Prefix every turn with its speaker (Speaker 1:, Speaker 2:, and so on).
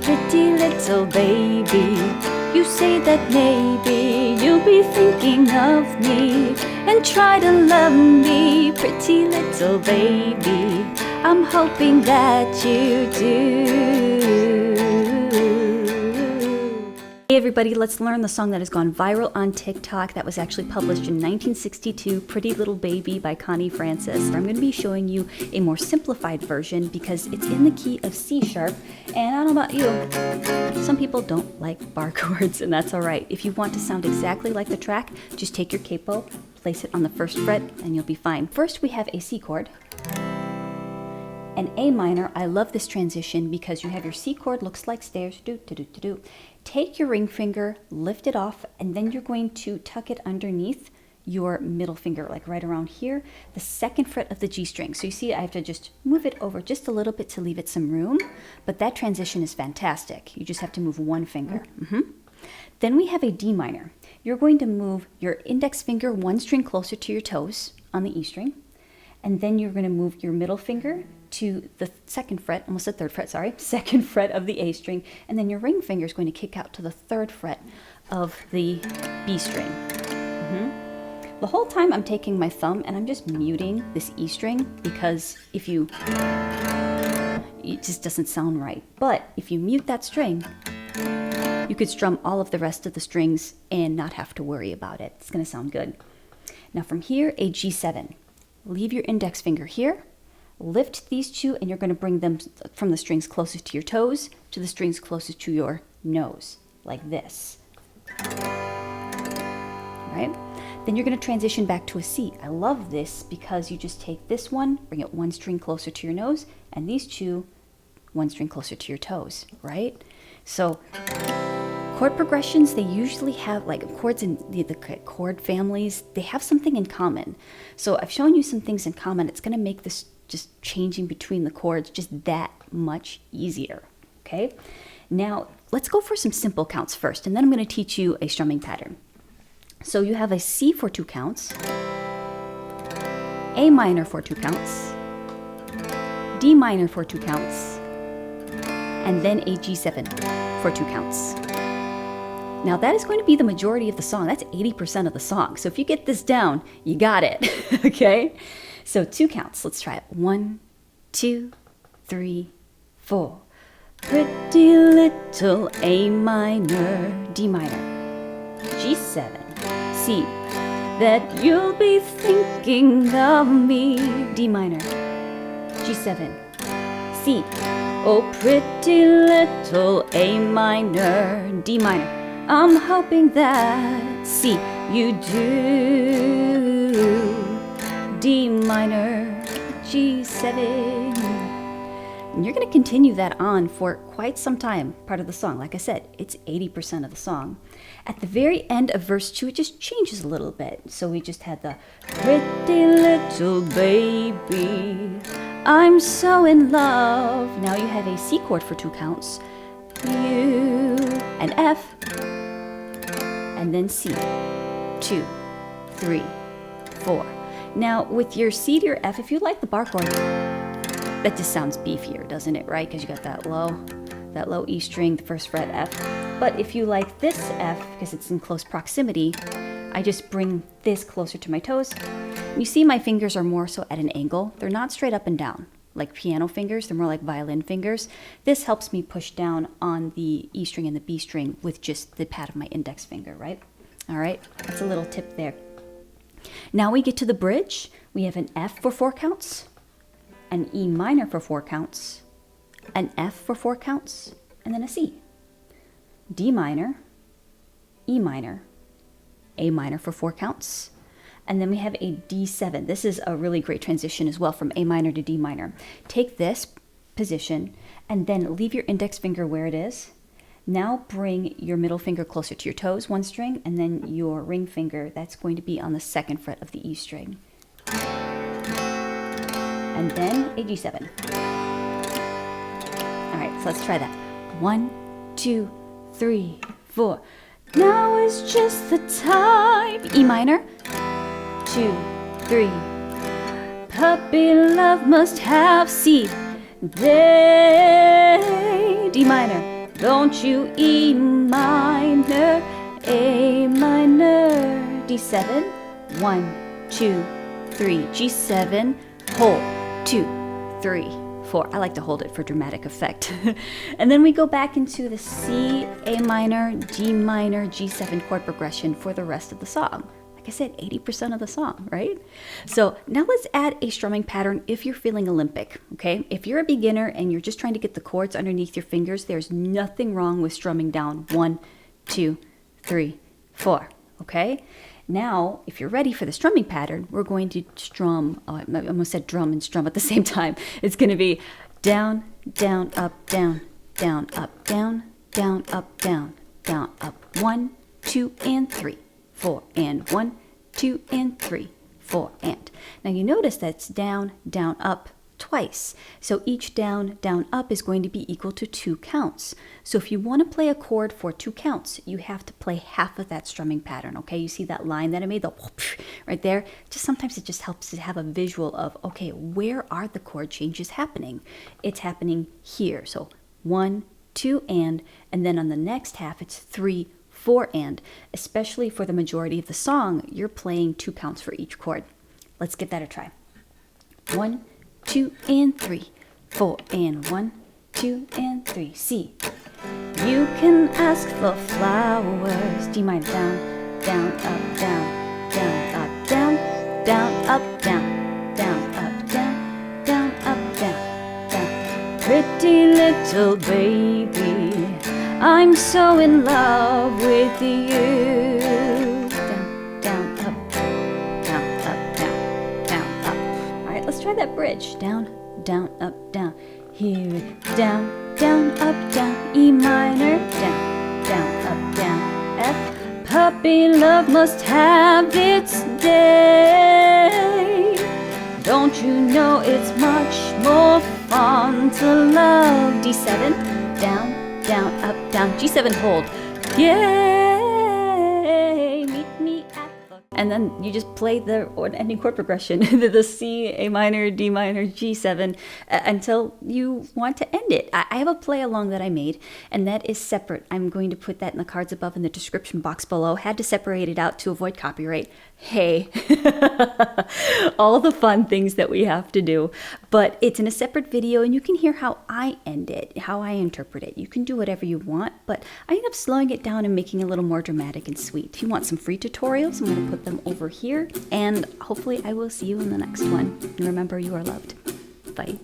Speaker 1: pretty little baby. You say that maybe you'll be thinking of me and try to love me, pretty little baby. I'm hoping that you do. Hey everybody, let's learn the song that has gone viral on TikTok that was actually published in 1962, Pretty Little Baby by Connie Francis. I'm going to be showing you a more simplified version because it's in the key of C sharp, and I don't know about you, some people don't like bar chords, and that's alright. If you want to sound exactly like the track, just take your capo, place it on the first fret, and you'll be fine. First we have a C chord. An A minor. I love this transition because you have your C chord, looks like stairs, do, do, do, do, do. Take your ring finger, lift it off, and then you're going to tuck it underneath your middle finger, like right around here, the second fret of the G string. So you see, I have to just move it over just a little bit to leave it some room, but that transition is fantastic. You just have to move one finger. Then we have a D minor. You're going to move your index finger one string closer to your toes on the E string, and then you're going to move your middle finger to the second fret, almost the third fret, sorry, second fret of the A string, and then your ring finger is going to kick out to the third fret of the B string. The whole time I'm taking my thumb and I'm just muting this E string because it just doesn't sound right. But if you mute that string, you could strum all of the rest of the strings and not have to worry about it. It's going to sound good. Now from here, a G7. Leave your index finger here, lift these two, and you're going to bring them from the strings closest to your toes to the strings closest to your nose, like this. Right? Then you're going to transition back to a C. I love this because you just take this one, bring it one string closer to your nose, and these two, one string closer to your toes, right? So chord progressions, they usually have, like chords in the chord families, they have something in common. So I've shown you some things in common. It's going to make this just changing between the chords just that much easier, okay? Now, let's go for some simple counts first, and then I'm going to teach you a strumming pattern. So you have a C for 2 counts, A minor for 2 counts, D minor for 2 counts, and then a G7 for 2 counts. Now that is going to be the majority of the song. That's 80% of the song. So if you get this down, you got it, okay? So 2 counts, let's try it. 1, 2, 3, 4. Pretty little A minor, D minor, G7, C. That you'll be thinking of me, D minor, G7, C. Oh, pretty little A minor, D minor. I'm hoping that, C, you do, D minor, G7. And you're going to continue that on for quite some time, part of the song. Like I said, it's 80% of the song. At the very end of verse 2, it just changes a little bit. So we just had the pretty little baby, I'm so in love. Now you have a C chord for 2 counts, U, and F, and then C, 2, 3, 4. Now with your C to your F, if you like the bar chord, that just sounds beefier, doesn't it, right? Because you got that low E string, the first fret F. But if you like this F, because it's in close proximity, I just bring this closer to my toes. You see my fingers are more so at an angle. They're not straight up and down like piano fingers, they're more like violin fingers. This helps me push down on the E string and the B string with just the pad of my index finger, right? All right, that's a little tip there. Now we get to the bridge. We have an F for 4 counts, an E minor for 4 counts, an F for 4 counts, and then a C. D minor, E minor, A minor for 4 counts, and then we have a D7. This is a really great transition as well from A minor to D minor. Take this position and then leave your index finger where it is. Now bring your middle finger closer to your toes, 1 string, and then your ring finger, that's going to be on the 2nd fret of the E string. And then a G7. All right, so let's try that. 1, 2, 3, 4. Now is just the time. E minor. 2, 3. Puppy love must have C. D minor. Don't you E minor, A minor, D7, 1, 2, 3, G7, hold, 2, 3, 4. I like to hold it for dramatic effect. And then we go back into the C, A minor, D minor, G7 chord progression for the rest of the song. Like I said, 80% of the song, right? So now let's add a strumming pattern if you're feeling Olympic, okay? If you're a beginner and you're just trying to get the chords underneath your fingers, there's nothing wrong with strumming down 1, 2, 3, 4, okay? Now, if you're ready for the strumming pattern, we're going to strum, oh, I almost said drum and strum at the same time. It's going to be down, down, up, down, down, up, down, down, up, down, down, up, 1, 2, and 3, 4, and 1, 2, and 3, 4, and. Now you notice that's down, down, up twice. So each down, down, up is going to be equal to 2 counts. So if you want to play a chord for 2 counts, you have to play half of that strumming pattern, okay? You see that line that I made, the whoosh, right there? Just sometimes it just helps to have a visual of, okay, where are the chord changes happening? It's happening here. So 1, 2, and then on the next half, it's 3, 4, and. Especially for the majority of the song, you're playing 2 counts for each chord. Let's give that a try. 1, 2, and 3, 4, and 1, 2, and 3, C. You can ask the flowers, D minor, down, down, up, down, down, up, down, down, up, down, down, up, down, down, up, down, down. Pretty little baby, I'm so in love with you. Down, down, up, down, up, down, down, up. All right, let's try that bridge. Down, down, up, down. Here, down, down, up, down. E minor, down, down, up, down. F. Puppy love must have its day. Don't you know it's much more fun to love? D7, down, down, up, down. G7, hold. Yay! Meet me at the... And then you just play the ending chord progression, the C, A minor, D minor, G7, until you want to end it. I have a play along that I made, and that is separate. I'm going to put that in the cards above in the description box below. Had to separate it out to avoid copyright. Hey, all the fun things that we have to do. But it's in a separate video, and you can hear how I end it, how I interpret it. You can do whatever you want, but I end up slowing it down and making it a little more dramatic and sweet. If you want some free tutorials, I'm going to put them over here, and hopefully I will see you in the next one. And remember, you are loved. Bye.